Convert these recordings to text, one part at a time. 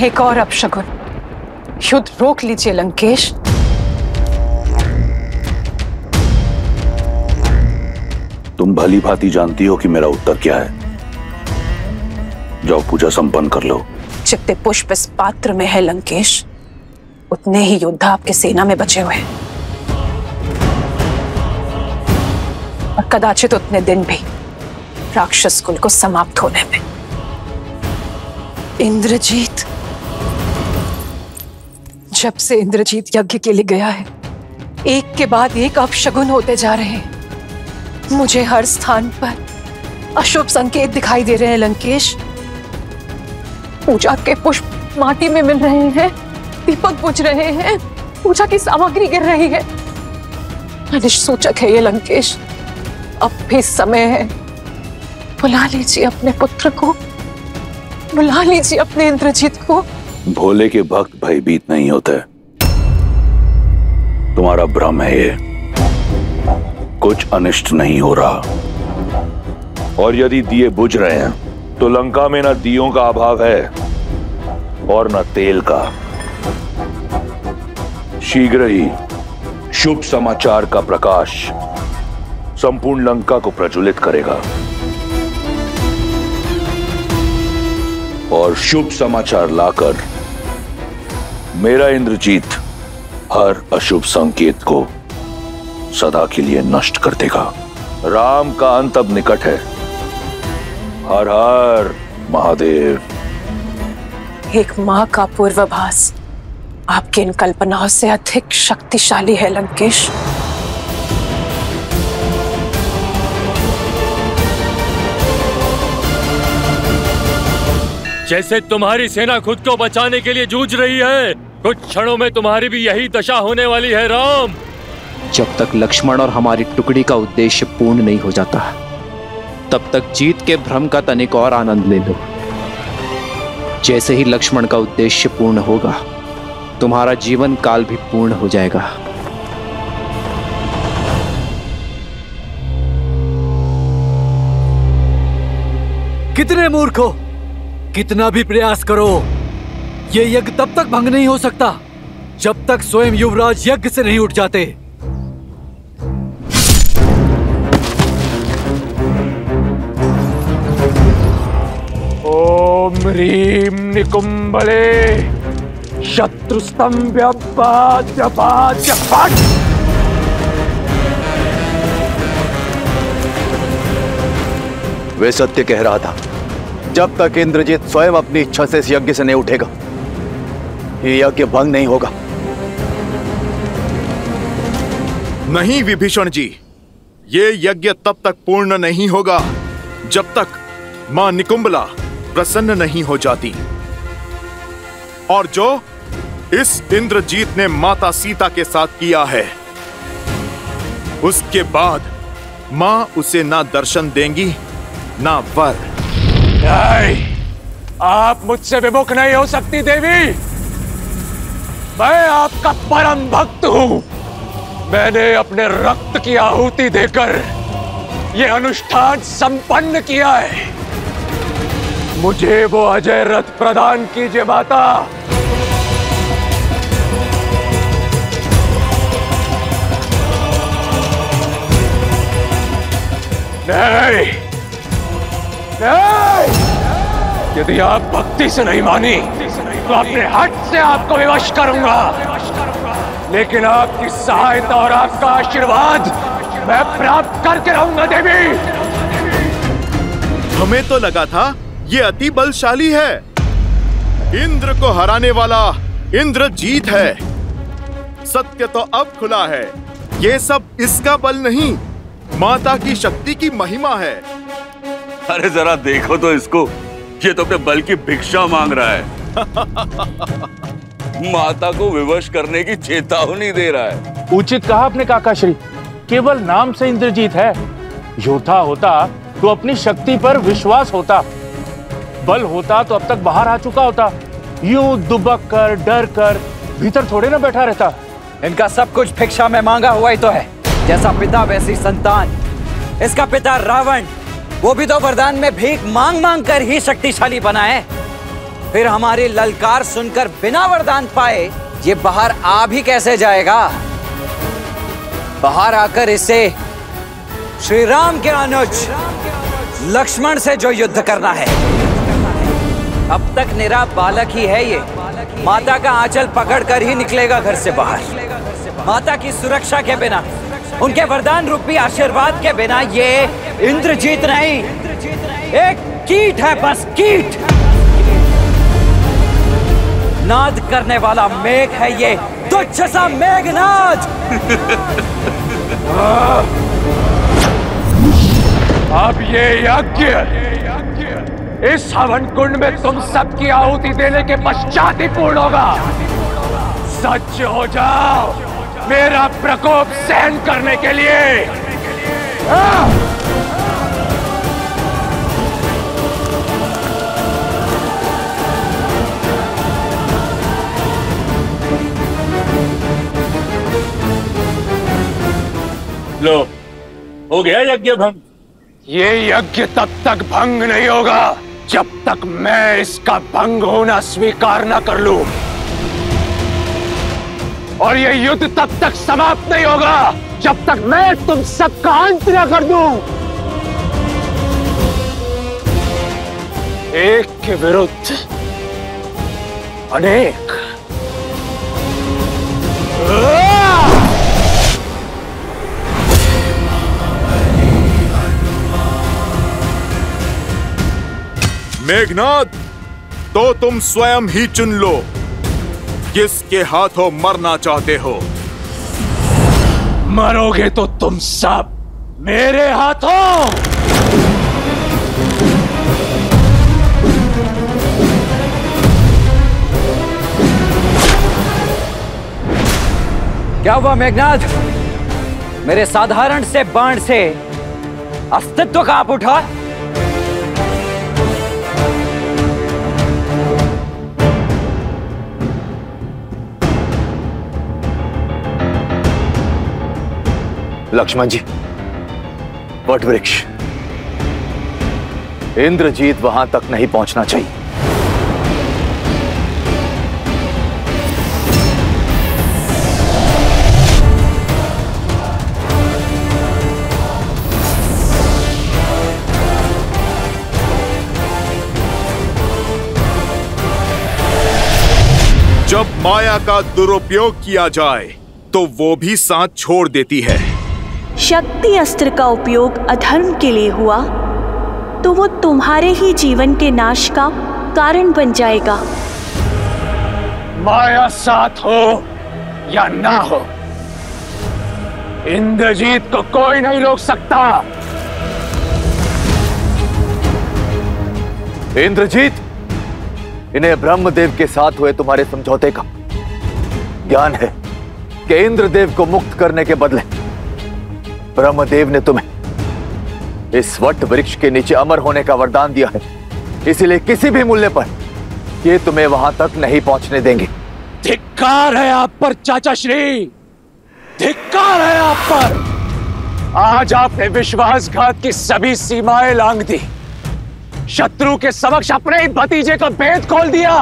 एक और अपशगुन। युद्ध रोक लीजिए लंकेश। तुम भली भांति जानती हो कि मेरा उत्तर क्या है। जाओ पूजा संपन्न कर लो। जितने पुष्प इस पात्र में है लंकेश, उतने ही योद्धा आपकी सेना में बचे हुए हैं, और कदाचित उतने दिन भी राक्षस कुल को समाप्त होने में। इंद्रजीत, जब से इंद्रजीत यज्ञ के लिए गया है, एक के बाद एक अपशगुन होते जा रहे हैं। मुझे हर स्थान पर अशुभ संकेत दिखाई दे रहे हैं लंकेश। पूजा के पुष्प माटी में मिल रहे हैं, दीपक बुझ रहे हैं, पूजा की सामग्री गिर रही है। अनिष्ट सूचक है ये लंकेश। अब भी समय है, बुला लीजिए अपने पुत्र को, बुला लीजिए अपने इंद्रजीत को। भोले के भक्त भयभीत नहीं होते। तुम्हारा भ्रम है ये। कुछ अनिष्ट नहीं हो रहा। और यदि दिए बुझ रहे हैं तो लंका में न दियों का अभाव है और न तेल का। शीघ्र ही शुभ समाचार का प्रकाश संपूर्ण लंका को प्रज्वलित करेगा, और शुभ समाचार लाकर मेरा इंद्रजीत हर अशुभ संकेत को सदा के लिए नष्ट कर देगा। राम का अंत अब निकट है। हर हर महादेव। एक मां का पूर्वाभास आपकी इन कल्पनाओं से अधिक शक्तिशाली है लंकेश। जैसे तुम्हारी सेना खुद को बचाने के लिए जूझ रही है, कुछ क्षणों में तुम्हारी भी यही दशा होने वाली है राम। जब तक लक्ष्मण और हमारी टुकड़ी का उद्देश्य पूर्ण नहीं हो जाता, तब तक जीत के भ्रम का तनिक और आनंद ले लो। जैसे ही लक्ष्मण का उद्देश्य पूर्ण होगा, तुम्हारा जीवन काल भी पूर्ण हो जाएगा। कितने मूर्ख हो! कितना भी प्रयास करो, ये यज्ञ तब तक भंग नहीं हो सकता जब तक स्वयं युवराज यज्ञ से नहीं उठ जाते। ओम ह्रीं निकुंभले शत्रुस्तंभ्य पाद्य। वे सत्य कह रहा था। जब तक इंद्रजीत स्वयं अपनी इच्छा से इस यज्ञ से नहीं उठेगा, ये यज्ञ भंग नहीं होगा। नहीं विभीषण जी, ये यज्ञ तब तक पूर्ण नहीं होगा जब तक मां निकुंभला प्रसन्न नहीं हो जाती। और जो इस इंद्रजीत ने माता सीता के साथ किया है, उसके बाद मां उसे ना दर्शन देंगी ना वर। नहीं, आप मुझसे विमुख नहीं हो सकती देवी। मैं आपका परम भक्त हूं। मैंने अपने रक्त की आहुति देकर यह अनुष्ठान संपन्न किया है। मुझे वो अजय रथ प्रदान कीजिए माता। नहीं, नहीं, यदि आप भक्ति से नहीं मानी तो अपने हट से आपको विवश करूंगा। लेकिन आपकी सहायता और आपका आशीर्वाद मैं प्राप्त करके रहूंगा देवी। हमें तो लगा था ये अति बलशाली है। इंद्र को हराने वाला इंद्रजीत है। सत्य तो अब खुला है। ये सब इसका बल नहीं, माता की शक्ति की महिमा है। अरे जरा देखो तो इसको, ये तो अपने बल की भिक्षा मांग रहा है। माता को विवश करने की चेतावनी दे रहा है। उचित कहा आपने काकाश्री। केवल नाम से इंद्रजीत है। योद्धा होता तो अपनी शक्ति पर विश्वास होता, बल होता तो अब तक बाहर आ चुका होता। यूं दुबक कर डर कर भीतर थोड़े ना बैठा रहता। इनका सब कुछ भिक्षा में मांगा हुआ ही तो है। जैसा पिता वैसी संतान। इसका पिता रावण, वो भी तो वरदान में भीख मांग मांग कर ही शक्तिशाली बना है। फिर हमारी ललकार सुनकर बिना वरदान पाए ये बाहर आ भी कैसे जाएगा? बाहर आकर इसे श्री राम के अनुज लक्ष्मण से जो युद्ध करना है। अब तक निरा बालक ही है ये। माता का आंचल पकड़कर ही निकलेगा घर से बाहर। माता की सुरक्षा के बिना, उनके वरदान रूपी आशीर्वाद के बिना ये इंद्रजीत नहीं, एक कीट है, बस कीट। नाद करने वाला मेघ है ये, तुच्छ सा मेघनाद। अब ये यज्ञ इस हवन कुंड में तुम सबकी आहुति देने के पश्चात ही पूर्ण होगा। सच हो जाओ मेरा प्रकोप सहन करने के लिए। लो, हो गया यज्ञ भंग। ये यज्ञ तब तक भंग नहीं होगा जब तक मैं इसका भंग होना स्वीकार न कर लूं, और ये युद्ध तब तक समाप्त नहीं होगा जब तक मैं तुम सबका अंत न कर दूं। एक के विरुद्ध अनेक। मेघनाद, तो तुम स्वयं ही चुन लो किसके हाथों मरना चाहते हो। मरोगे तो तुम सब मेरे हाथों। क्या हुआ मेघनाद? मेरे साधारण से बाण से अस्तित्व कांप उठा। लक्ष्मण जी, वट वृक्ष, इंद्रजीत वहां तक नहीं पहुंचना चाहिए। जब माया का दुरुपयोग किया जाए तो वो भी साथ छोड़ देती है। शक्ति अस्त्र का उपयोग अधर्म के लिए हुआ तो वो तुम्हारे ही जीवन के नाश का कारण बन जाएगा। माया साथ हो या ना हो, इंद्रजीत को कोई नहीं रोक सकता। इंद्रजीत, इन्हें ब्रह्मदेव के साथ हुए तुम्हारे समझौते का ज्ञान है कि इंद्रदेव को मुक्त करने के बदले ब्रह्मदेव ने तुम्हें इस वट वृक्ष के नीचे अमर होने का वरदान दिया है। इसलिए किसी भी मूल्य पर ये तुम्हें वहां तक नहीं पहुंचने देंगे। धिक्कार है आप पर चाचा श्री, धिक्कार है आप पर। आज आपने विश्वासघात की सभी सीमाएं लांघ दी, शत्रु के समक्ष अपने ही भतीजे का भेद खोल दिया।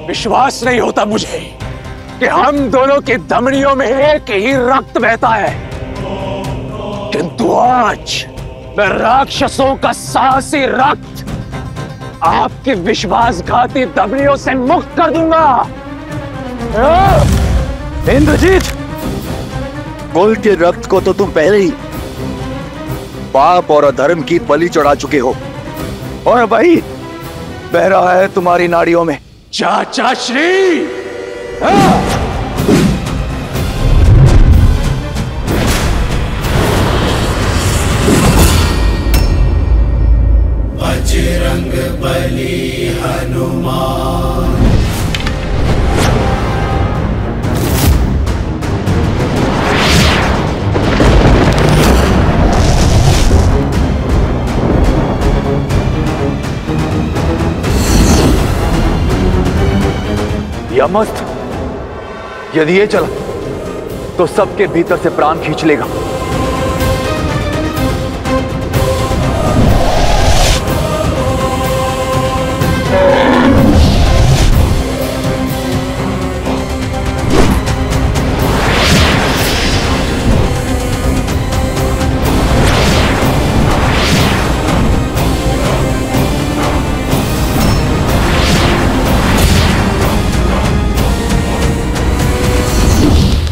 विश्वास नहीं होता मुझे कि हम दोनों की धमनियों में एक ही रक्त बहता है, किंतु आज मैं राक्षसों का साहसी रक्त आपकी विश्वासघाती धमनियों से मुक्त कर दूंगा। इंद्रजीत, कुल के रक्त को तो तुम पहले ही पाप और अधर्म की बलि चढ़ा चुके हो, और भाई बह रहा है तुम्हारी नाड़ियों में। चाचा श्री, बजरंग बली हनुमान। यमस्त, यदि ये चला तो सबके भीतर से प्राण खींच लेगा।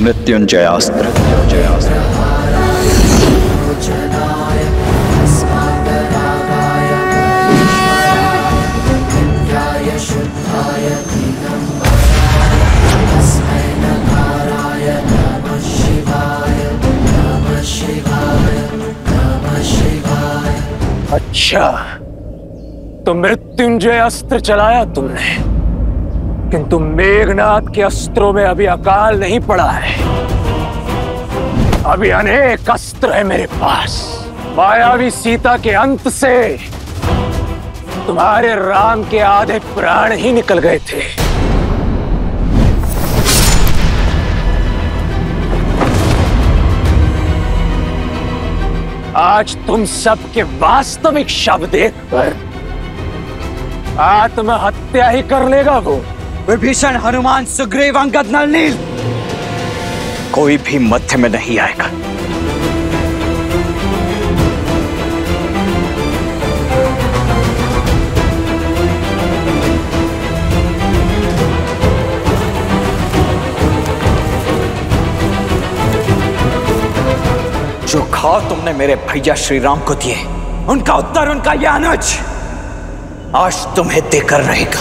मृत्युंजयास्त्र। अच्छा, तो मृत्युंजय अस्त्र चलाया तुमने, किंतु मेघनाथ के अस्त्रों में अभी अकाल नहीं पड़ा है। अभी अनेक अस्त्र है मेरे पास। मायावी सीता के अंत से तुम्हारे राम के आधे प्राण ही निकल गए थे। आज तुम सबके वास्तविक शव देखकर आत्महत्या ही कर लेगा वो। विभीषण, हनुमान, सुग्रीव, अंगद, नल, नील, कोई भी मध्य में नहीं आएगा। जो घाव तुमने मेरे भैया श्री राम को दिए, उनका उत्तर उनका यह अनुज आज तुम्हें देकर रहेगा।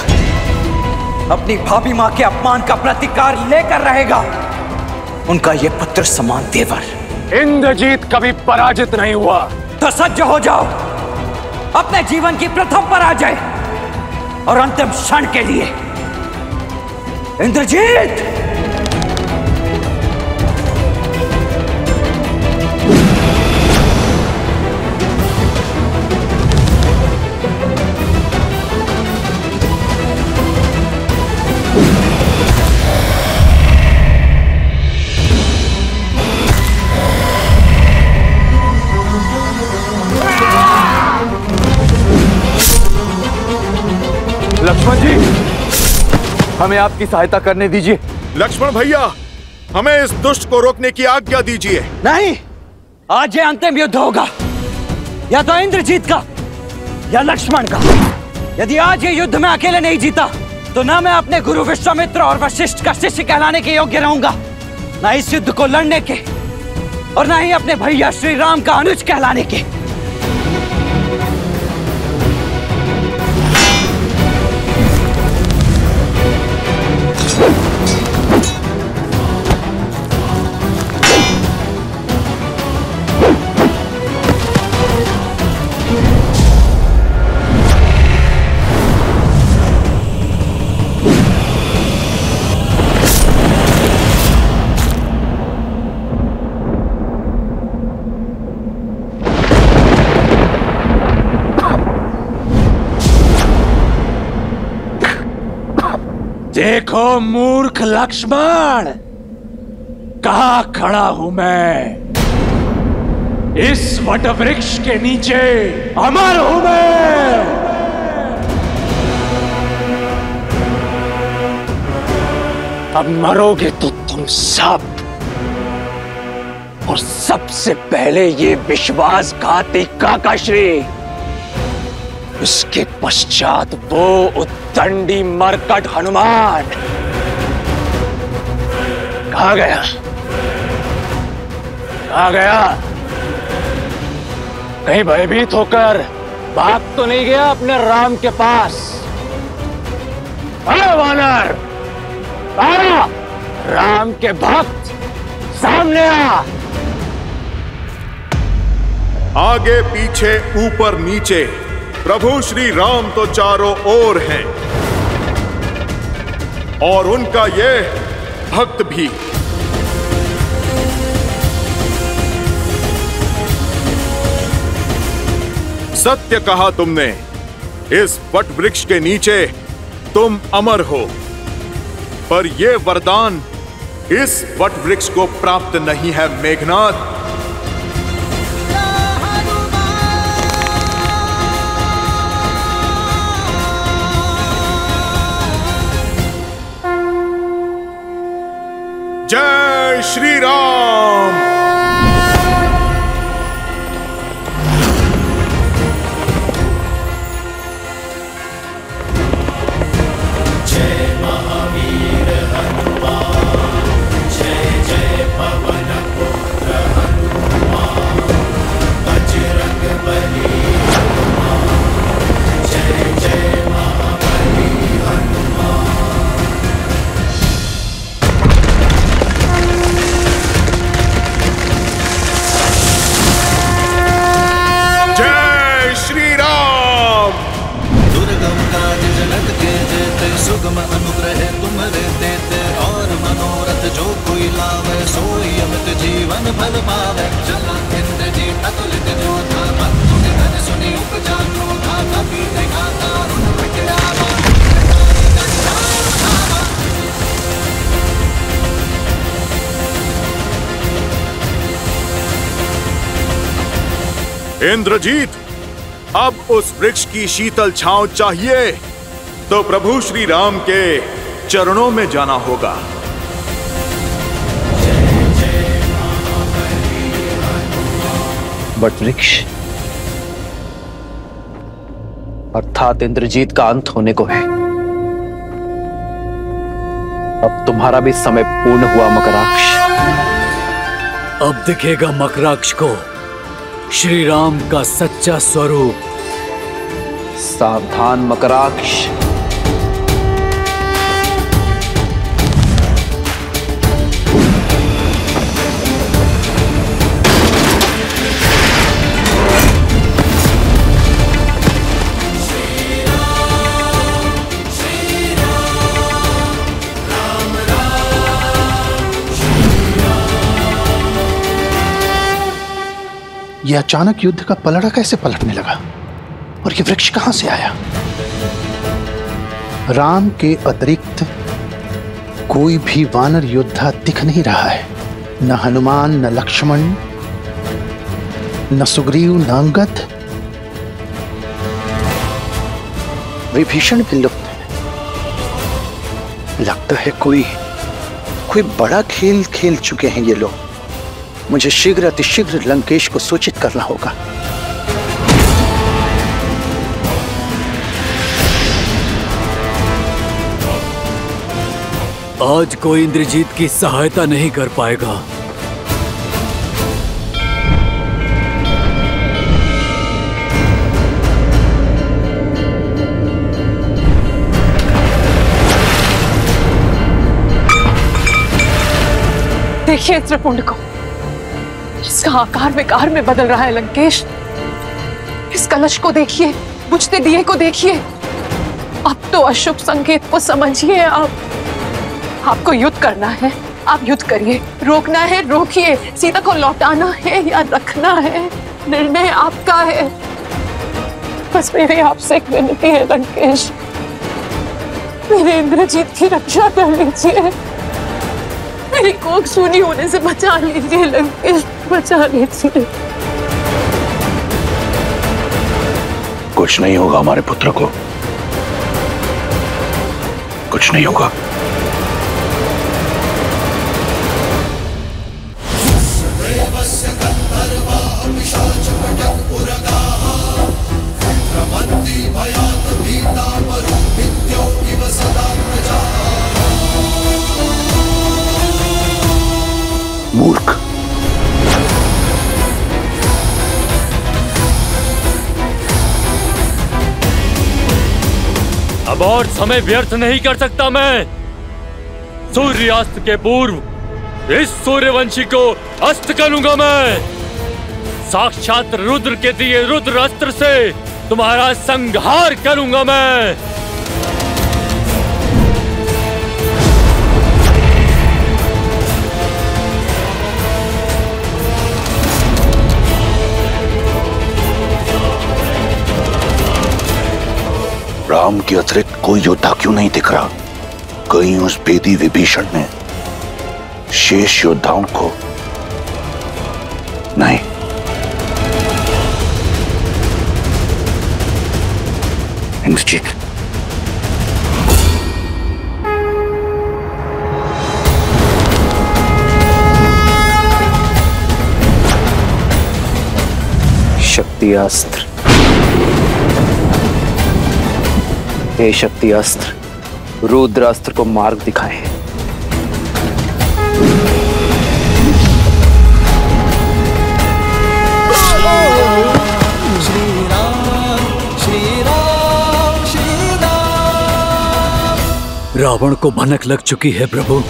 अपनी भाभी मां के अपमान का प्रतिकार लेकर रहेगा उनका यह पुत्र समान देवर। इंद्रजीत कभी पराजित नहीं हुआ। तो सज्ज हो जाओ अपने जीवन की प्रथम पराजय और अंतिम क्षण के लिए। इंद्रजीत! लक्ष्मण जी, हमें आपकी सहायता करने दीजिए। लक्ष्मण भैया, हमें इस दुष्ट को रोकने की आज्ञा दीजिए। नहीं, आज ये अंतिम युद्ध होगा, या तो इंद्रजीत का या लक्ष्मण का। यदि आज ये युद्ध में अकेले नहीं जीता तो ना मैं अपने गुरु विश्वामित्र और वशिष्ठ का शिष्य कहलाने के योग्य रहूंगा, ना इस युद्ध को लड़ने के, और ना ही अपने भैया श्री राम का अनुज कहलाने के। देखो मूर्ख लक्ष्मण, कहां खड़ा हूं मैं। इस वटवृक्ष के नीचे अमर हूं मैं। अब मरोगे तो तुम सब, और सबसे पहले ये विश्वासघाती काकाश्री, उसके पश्चात वो उद्दंडी मरकट हनुमान। कहां गया? कहां गया? कहीं भयभीत होकर भाग तो नहीं गया अपने राम के पास? अरे वानर, आ, राम के भक्त सामने आ। आगे पीछे ऊपर नीचे प्रभु श्री राम तो चारों ओर हैं, और उनका ये भक्त भी। सत्य कहा तुमने, इस वट वृक्ष के नीचे तुम अमर हो, पर यह वरदान इस वट वृक्ष को प्राप्त नहीं है मेघनाथ। जय श्री राम। जय महावीर हनुमान, जय जय हुक्म अनुग्रह तुम्हारे देते, और मनोरथ जो कोई लावे, सोई अमित जीवन फल पावे। चला इंद्रजीत अतुलित जोधा, भक्तों के धन सुनी उपजा क्रोधा, कभी देखा दारुण विकरावा। इंद्रजीत, अब उस वृक्ष की शीतल छांव चाहिए तो प्रभु श्री राम के चरणों में जाना होगा। बट वृक्ष अर्थात इंद्रजीत का अंत होने को है। अब तुम्हारा भी समय पूर्ण हुआ मकराक्ष। अब दिखेगा मकराक्ष को श्री राम का सच्चा स्वरूप। सावधान मकराक्ष। यह अचानक युद्ध का पलड़ा कैसे पलटने लगा और यह वृक्ष कहां से आया? राम के अतिरिक्त कोई भी वानर योद्धा दिख नहीं रहा है। न हनुमान, न लक्ष्मण, न सुग्रीव, न अंगद। विभीषण भी लुप्त है। लगता है कोई बड़ा खेल खेल चुके हैं ये लोग। मुझे शीघ्र अतिशीघ्र लंकेश को सूचित करना होगा। आज कोई इंद्रजीत की सहायता नहीं कर पाएगा। देखिए त्रिपुंड को, इसका आकार विकार में बदल रहा है लंकेश। इस कलश को देखिए, बुझते दिए को देखिए। अब तो अशुभ संकेत को समझिए। आपको युद्ध करना है, आप युद्ध करिए। रोकना है रोकिए, सीता को लौटाना है या रखना है, निर्णय आपका है। बस मेरी आपसे एक विनती है लंकेश, मेरे इंद्रजीत की रक्षा कर लीजिए। मेरी कोख सूनी होने से बचा लीजिए लंकेश, बचा लीजिए। कुछ नहीं होगा हमारे पुत्र को, कुछ नहीं होगा। मूर्ख, अब और समय व्यर्थ नहीं कर सकता मैं। सूर्यास्त के पूर्व इस सूर्यवंशी को अस्त करूंगा मैं। साक्षात रुद्र के दिए रुद्र अस्त्र से तुम्हारा संहार करूंगा मैं। राम के अतिरिक्त कोई योद्धा क्यों नहीं दिख रहा? कहीं उस बेदी विभीषण ने शेष योद्धाओं को नहीं। इंद्रजीत, शक्ति अस्त्र। हे शक्ति अस्त्र, रुद्र अस्त्र को मार्ग दिखाए। रावण को भनक लग चुकी है प्रभु।